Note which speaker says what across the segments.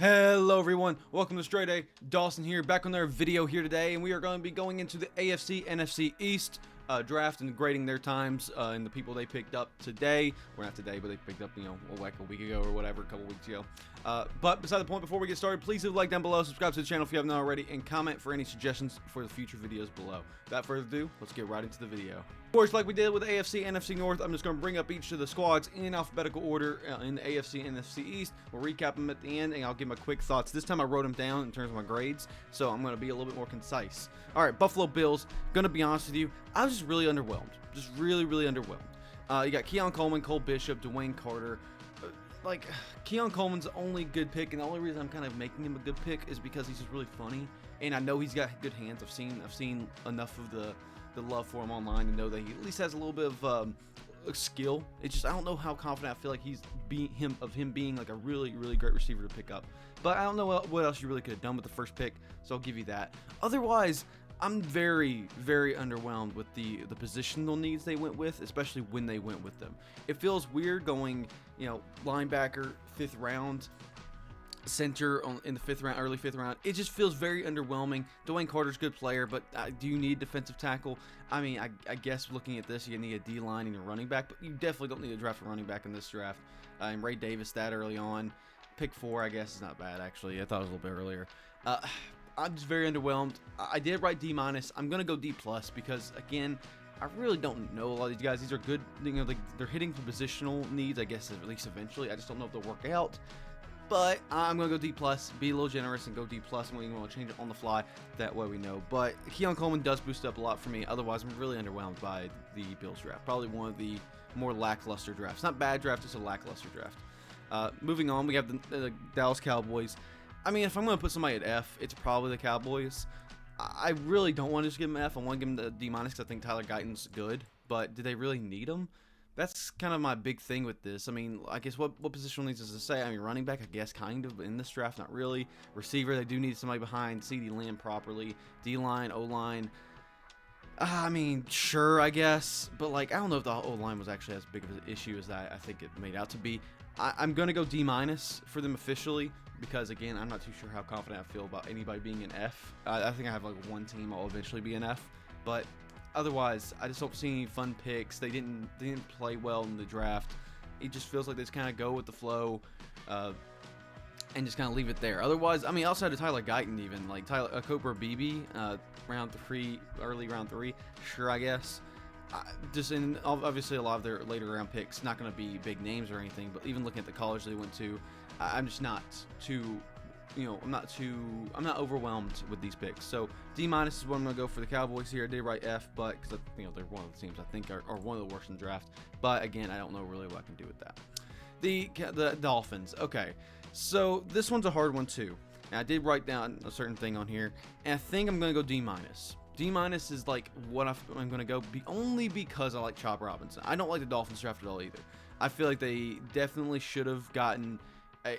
Speaker 1: Hello everyone, welcome to StraightA. Dawson here, back on our video here today, and we are going to be going into the AFC NFC East draft and grading their times and the people they picked up today. Well, not today, but they picked up, like a week ago or whatever, a couple weeks ago. But beside the point, before we get started, please leave a like down below, subscribe to the channel if you haven't already, and comment for any suggestions for the future videos below. Without further ado, let's get right into the video. Of course, like we did with AFC and NFC North, I'm just going to bring up each of the squads in alphabetical order in the AFC and NFC East. We'll recap them at the end, and I'll give my quick thoughts. This time I wrote them down in terms of my grades, so I'm going to be a little bit more concise. All right, Buffalo Bills. Going to be honest with you, I was just really underwhelmed. Just really underwhelmed. You got Keon Coleman, Cole Bishop, Dwayne Carter. Keon Coleman's the only good pick, and the only reason I'm kind of making him a good pick is because he's just really funny, and I know he's got good hands. I've seen enough of the love for him online to know that he at least has a little bit of skill. It's just I don't know how confident I feel like he's him being like a really great receiver to pick up. But I don't know what else you really could have done with the first pick, so I'll give you that. Otherwise, I'm very underwhelmed with the positional needs they went with, especially when they went with them. It feels weird going, linebacker 5th round, center in the 5th round, early 5th round. It just feels very underwhelming. Dwayne Carter's a good player, but do you need defensive tackle? I mean, I guess looking at this, you need a D-line and a running back, but you definitely don't need to draft a running back in this draft. And Ray Davis that early on. Pick 4, I guess, is not bad, actually. I thought it was a little bit earlier. I'm just very underwhelmed. I did write D-. I'm going to go D+ because, again, I really don't know a lot of these guys. These are good, they're hitting for positional needs, I guess, at least eventually. I just don't know if they'll work out. But I'm going to go D+, be a little generous and go D+. I'm going to change it on the fly. That way we know. But Keon Coleman does boost up a lot for me. Otherwise, I'm really underwhelmed by the Bills draft. Probably one of the more lackluster drafts. Not bad draft, just a lackluster draft. Moving on, we have the Dallas Cowboys. I mean, if I'm going to put somebody at F, it's probably the Cowboys. I really don't want to just give him an F. I want to give him the D- because I think Tyler Guyton's good. But do they really need him? That's kind of my big thing with this. I mean, I guess what positional needs does it say? I mean, running back, I guess, kind of, but in this draft, not really. Receiver, they do need somebody behind CeeDee Lamb properly. D-line, O-line. I mean, sure, I guess. But, I don't know if the O-line was actually as big of an issue as I think it made out to be. I'm going to go D- for them officially because, again, I'm not too sure how confident I feel about anybody being an F. I think I have, one team I'll eventually be an F. But otherwise, I just don't see any fun picks. They didn't play well in the draft. It just feels like they just kind of go with the flow and just kind of leave it there. Otherwise, I mean, outside of Tyler Guyton even, Cobra BB, early round 3, sure, I guess. Just in obviously a lot of their later round picks, not going to be big names or anything, but even looking at the college they went to, I'm just not too, I'm not overwhelmed with these picks. So D- is what I'm going to go for the Cowboys here. I did write F, but because they're one of the teams I think are one of the worst in the draft. But again, I don't know really what I can do with that. The Dolphins. Okay, so this one's a hard one too. And I did write down a certain thing on here, and I think I'm going to go D-. D- is what I'm going to go only because I like Chop Robinson. I don't like the Dolphins draft at all either. I feel like they definitely should have gotten I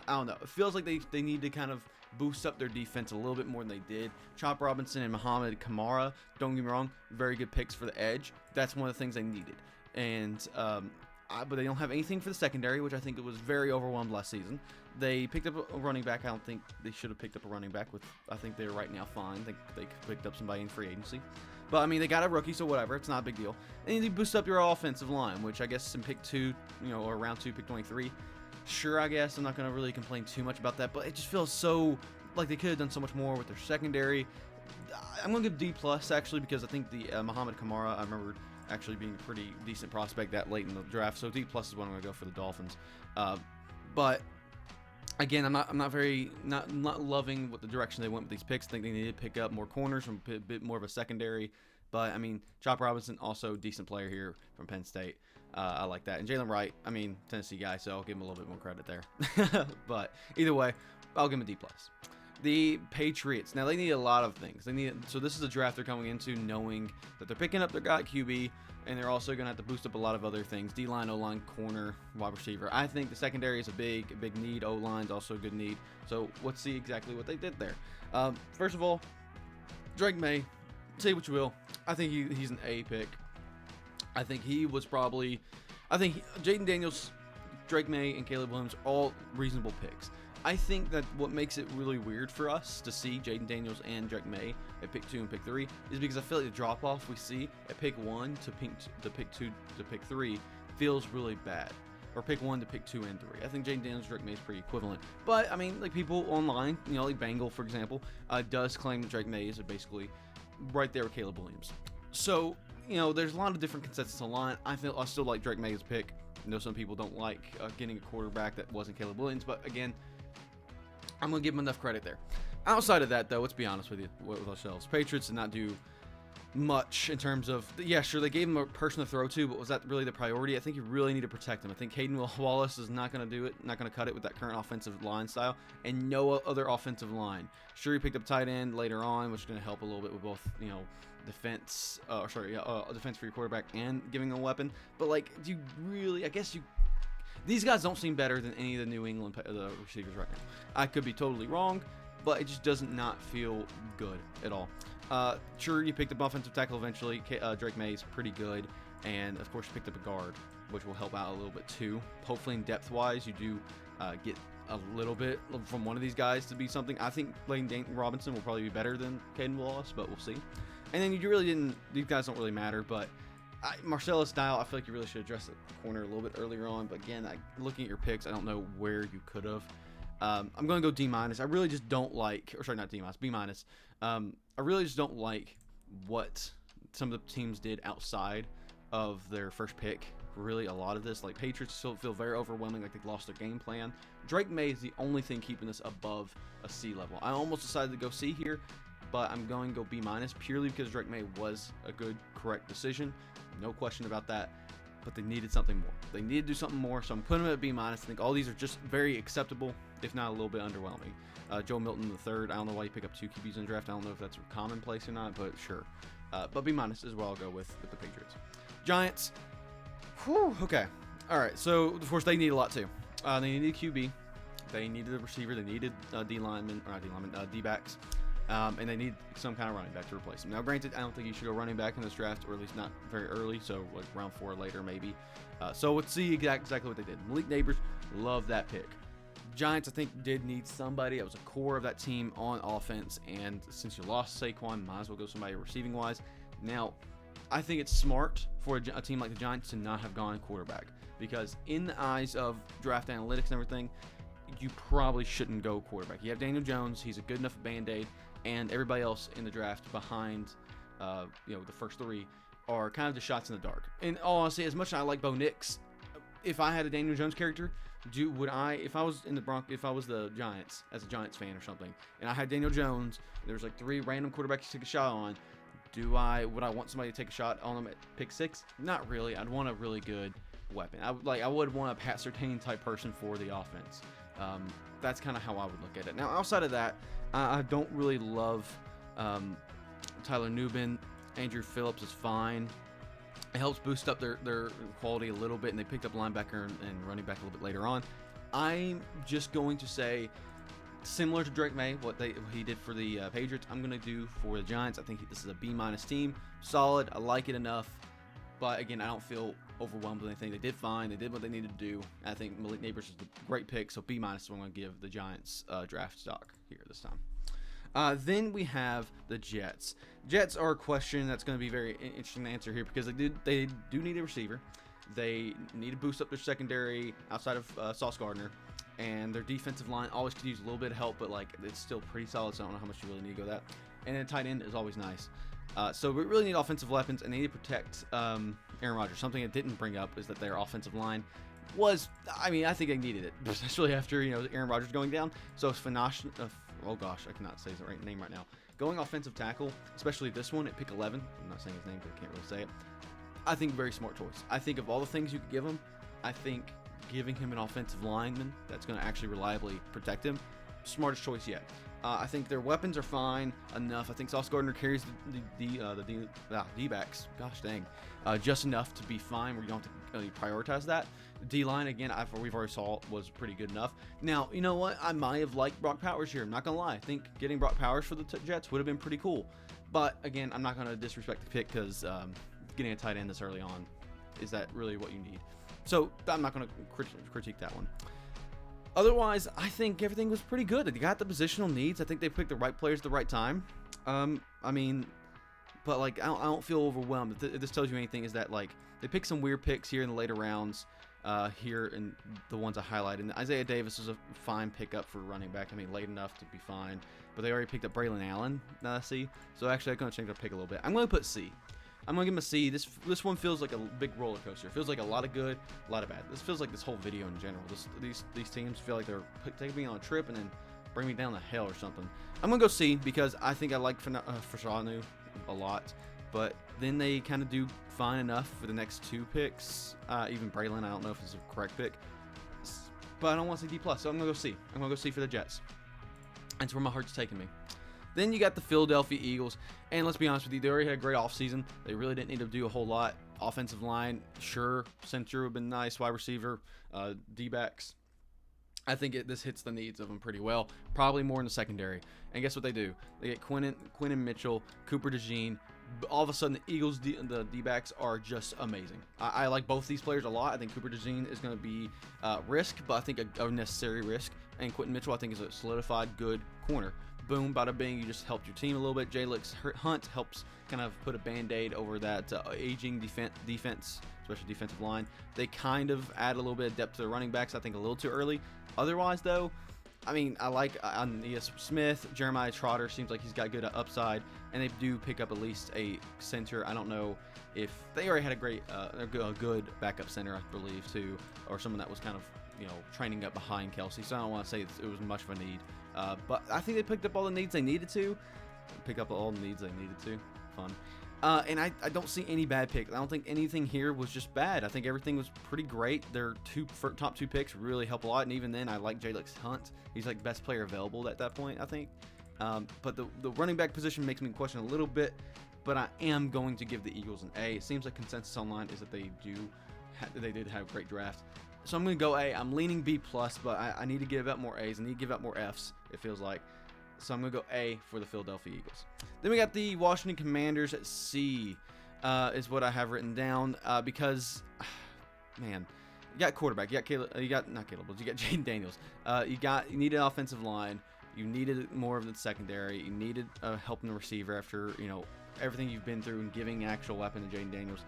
Speaker 1: don't know. It feels like they need to kind of boost up their defense a little bit more than they did. Chop Robinson and Muhammad Kamara, don't get me wrong, very good picks for the edge. That's one of the things they needed. And but they don't have anything for the secondary, which I think it was very overwhelmed last season. They picked up a running back. I don't think they should have picked up a running back. I think they're right now fine. They picked up somebody in free agency. But, I mean, they got a rookie, so whatever. It's not a big deal. And you boost up your offensive line, which I guess in pick 2, or round 2, pick 23. Sure, I guess. I'm not going to really complain too much about that. But it just feels so like they could have done so much more with their secondary. I'm going to give D+, actually, because I think the Muhammad Kamara, I remember actually being a pretty decent prospect that late in the draft. So D+ is what I'm going to go for the Dolphins. But again, I'm not loving what the direction they went with these picks. I think they need to pick up more corners from a bit more of a secondary. But I mean, Chop Robinson also a decent player here from Penn State. I like that. And Jalen Wright, I mean, Tennessee guy, so I'll give him a little bit more credit there. But either way, I'll give him a D+. The Patriots. Now, they need a lot of things. So this is a draft they're coming into knowing that they're picking up their guy QB, and they're also going to have to boost up a lot of other things. D-line, O-line, corner, wide receiver. I think the secondary is a big need. O-line's also a good need. So let's see exactly what they did there. First of all, Drake May, say what you will. I think he's an A pick. I think Jaden Daniels, Drake May, and Caleb Williams are all reasonable picks. I think that what makes it really weird for us to see Jaden Daniels and Drake May at pick 2 and pick 3 is because I feel like the drop off we see at pick 1 to pick 2 to pick 3 feels really bad. Or pick 1 to pick 2 and 3. I think Jaden Daniels and Drake May is pretty equivalent. But I mean, like people online, like Bangle for example, does claim that Drake May is basically right there with Caleb Williams. So there's a lot of different consensus online. I still like Drake May's pick. I know some people don't like getting a quarterback that wasn't Caleb Williams, but again, I'm going to give him enough credit there. Outside of that, though, let's be honest with you, with ourselves. Patriots did not do much in terms of, yeah, sure, they gave him a person to throw to, but was that really the priority? I think you really need to protect him. I think Hayden Wallace is not going to do it, not going to cut it with that current offensive line style, and no other offensive line. Sure, he picked up tight end later on, which is going to help a little bit with both, defense, defense for your quarterback and giving a weapon. But, like, do you really, these guys don't seem better than any of the New England receivers right now. I could be totally wrong, but it just doesn't not feel good at all. Sure, you picked up offensive tackle eventually. Drake May is pretty good. And, of course, you picked up a guard, which will help out a little bit, too. Hopefully, in depth-wise, you do get a little bit from one of these guys to be something. I think Blaine Robinson will probably be better than Caden Wallace, but we'll see. And then you really didn't – these guys don't really matter, but Marcellus Dial, I feel like you really should address the corner a little bit earlier on. But, again, looking at your picks, I don't know where you could have. I'm going to go D-. I really just don't like – or sorry, not D-, B-. I really just don't like what some of the teams did outside of their first pick. Really, a lot of this, like Patriots, still feel very overwhelming, like they lost their game plan. Drake May is the only thing keeping this above a C level. I almost decided to go C here, but I'm going to go B- purely because Drake May was a good, correct decision. No question about that. But they needed something more. They needed to do something more, so I'm putting them at B-. I think all these are just very acceptable, if not a little bit underwhelming. Joe Milton III, I don't know why you pick up 2 QBs in the draft. I don't know if that's commonplace or not, but sure. But B- is where I'll go with the Patriots. Giants. Whew, okay. All right, so, of course, they need a lot, too. They needed a QB. They needed a receiver. They needed D-backs. And they need some kind of running back to replace him. Now, granted, I don't think you should go running back in this draft, or at least not very early, so like round 4 later maybe. So let's see exactly what they did. Malik Neighbors, love that pick. Giants, I think, did need somebody that was a core of that team on offense, and since you lost Saquon, might as well go somebody receiving-wise. Now, I think it's smart for a team like the Giants to not have gone quarterback, because in the eyes of draft analytics and everything, you probably shouldn't go quarterback. You have Daniel Jones, he's a good enough Band-Aid, and everybody else in the draft behind, the first 3 are kind of just shots in the dark. And all honestly, as much as I like Bo Nix, if I had a Daniel Jones character, if I was the Giants, as a Giants fan or something, and I had Daniel Jones, and there was like 3 random quarterbacks to take a shot on, would I want somebody to take a shot on them at pick 6? Not really. I'd want a really good weapon. I would want a Pat Surtain type person for the offense. That's kind of how I would look at it. Now, outside of that, I don't really love Tyler Nubin. Andrew Phillips is fine. It helps boost up their quality a little bit, and they picked up linebacker and running back a little bit later on. I'm just going to say, similar to Drake May, what he did for the Patriots, I'm going to do for the Giants. I think this is a B- team. Solid. I like it enough. But, again, I don't feel overwhelmed with anything. They did fine. They did what they needed to do. I think Malik Neighbors is a great pick, so B- is what I'm going to give the Giants draft stock here this time. Then we have the Jets. Jets are a question that's going to be very interesting to answer here because they do need a receiver. They need to boost up their secondary outside of Sauce Gardner. And their defensive line always could use a little bit of help, but it's still pretty solid, so I don't know how much you really need to go that. And then tight end is always nice. So we really need offensive weapons, and they need to protect Aaron Rodgers. Something I didn't bring up is that their offensive line I think they needed it, especially after Aaron Rodgers going down. So Fanash, oh gosh, I cannot say his right name right now. Going offensive tackle, especially this one at pick 11. I'm not saying his name because I can't really say it. I think very smart choice. I think of all the things you could give him, I think giving him an offensive lineman that's going to actually reliably protect him, smartest choice yet. I think their weapons are fine enough. I think Sauce Gardner carries the D-backs, gosh dang, just enough to be fine where you don't have to prioritize that. D-line, again, we've already saw was pretty good enough. Now, you know what? I might have liked Brock Powers here. I'm not going to lie. I think getting Brock Powers for the Jets would have been pretty cool. But, again, I'm not going to disrespect the pick because getting a tight end this early on, is that really what you need? So I'm not going to critique that one. Otherwise, I think everything was pretty good. They got the positional needs. I think they picked the right players at the right time. I mean, but like I don't feel overwhelmed. If this tells you anything, is that like they picked some weird picks here in the later rounds. Here in the ones I highlighted. And Isaiah Davis is a fine pickup for running back. I mean, late enough to be fine. But they already picked up Braylon Allen, C. So actually, I'm going to change their pick a little bit. I'm going to put C. I'm going to give him a C. This one feels like a big roller coaster. It feels like a lot of good, a lot of bad. This feels like this whole video in general. These teams feel like they're taking me on a trip and then bring me down to hell or something. I'm going to go C because I think I like Fashanu a lot. But then they kind of do fine enough for the next 2 picks. Even Braylon, I don't know if it's a correct pick. But I don't want to say D+, so I'm going to go C. I'm going to go C for the Jets. That's where my heart's taking me. Then you got the Philadelphia Eagles. And let's be honest with you, they already had a great offseason. They really didn't need to do a whole lot. Offensive line, sure. Center would have been nice. Wide receiver, D-backs. I think this hits the needs of them pretty well. Probably more in the secondary. And guess what they do? They get Quinton Mitchell, Cooper DeJean. All of a sudden, the Eagles, the D-backs are just amazing. I like both these players a lot. I think Cooper DeJean is going to be risk, but I think a necessary risk. And Quinton Mitchell, I think, is a solidified good corner. Boom, bada bing, you just helped your team a little bit. Jalix Hunt helps kind of put a band-aid over that aging defense, especially defensive line. They kind of add a little bit of depth to the running backs, I think a little too early. Otherwise, though, I mean, I like Aeneas Smith. Jeremiah Trotter seems like he's got good upside, and they do pick up at least a center. I don't know if they already had a good backup center, I believe, too, or someone that was kind of, training up behind Kelsey. So I don't want to say it was much of a need, but I think they picked up all the needs they needed to. Pick up all the needs they needed to. Fun. And I don't see any bad picks. I don't think anything here was just bad. I think everything was pretty great. Their top 2 picks really help a lot. And even then, I like Jalix Hunt. He's like the best player available at that point, I think. But the running back position makes me question a little bit. But I am going to give the Eagles an A. It seems like consensus online is that they did have a great draft. So I'm going to go A. I'm leaning B+, but I need to give out more A's. I need to give out more F's, it feels like. So I'm going to go A for the Philadelphia Eagles. Then we got the Washington Commanders at C, is what I have written down, because, man, you got quarterback. You got Jaden Daniels. You needed an offensive line. You needed more of the secondary. You needed help in the receiver after, everything you've been through and giving actual weapon to Jaden Daniels.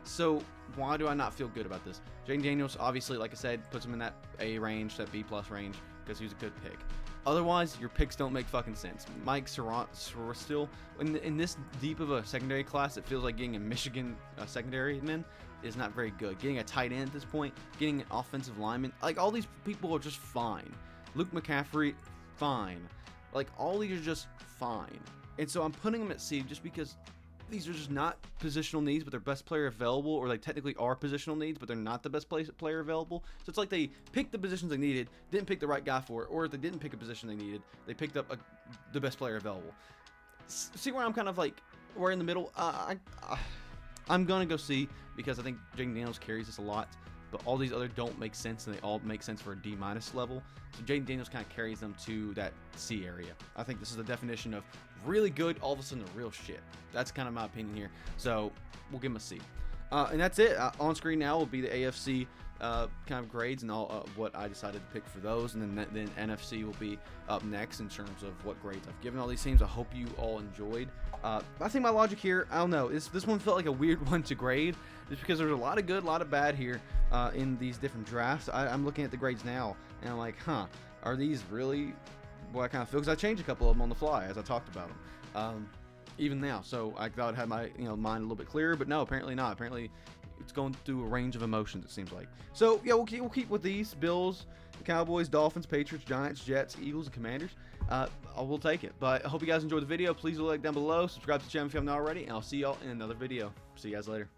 Speaker 1: So why do I not feel good about this? Jaden Daniels, obviously, like I said, puts him in that A range, that B+ range, because he was a good pick. Otherwise, your picks don't make fucking sense. Mike still in this deep of a secondary class, it feels like getting a Michigan secondary man is not very good. Getting a tight end at this point, getting an offensive lineman, like all these people are just fine. Luke McCaffrey, fine. Like all these are just fine. And so I'm putting them at C just because these are just not positional needs, but they're best player available, or they technically are positional needs, but they're not the best player available. So it's like they picked the positions they needed, didn't pick the right guy for it, or if they didn't pick a position they needed, they picked up the best player available. See where I'm kind of like, we're in the middle? I'm going to go C because I think Jaden Daniels carries this a lot, but all these other don't make sense, and they all make sense for a D- level. So Jaden Daniels kind of carries them to that C area. I think this is the definition of really good, all of a sudden real shit. That's kind of my opinion here. So we'll give him a C. And that's it. On screen now will be the AFC kind of grades and all what I decided to pick for those, and then NFC will be up next in terms of what grades I've given all these teams. I hope you all enjoyed. I think my logic here, I don't know, this one felt like a weird one to grade, just because there's a lot of good, a lot of bad here in these different drafts. I'm looking at the grades now, and I'm like, are these really what I kind of feel? Because I changed a couple of them on the fly as I talked about them. Even now, so I thought I had my mind a little bit clearer, but no, apparently not. Apparently it's going through a range of emotions, it seems like. So yeah, we'll keep with these: Bills, Cowboys, Dolphins, Patriots, Giants, Jets, Eagles, and Commanders. We'll take it. But I hope you guys enjoyed the video. Please leave a like down below, subscribe to the channel if you haven't already, and I'll see y'all in another video. See you guys later.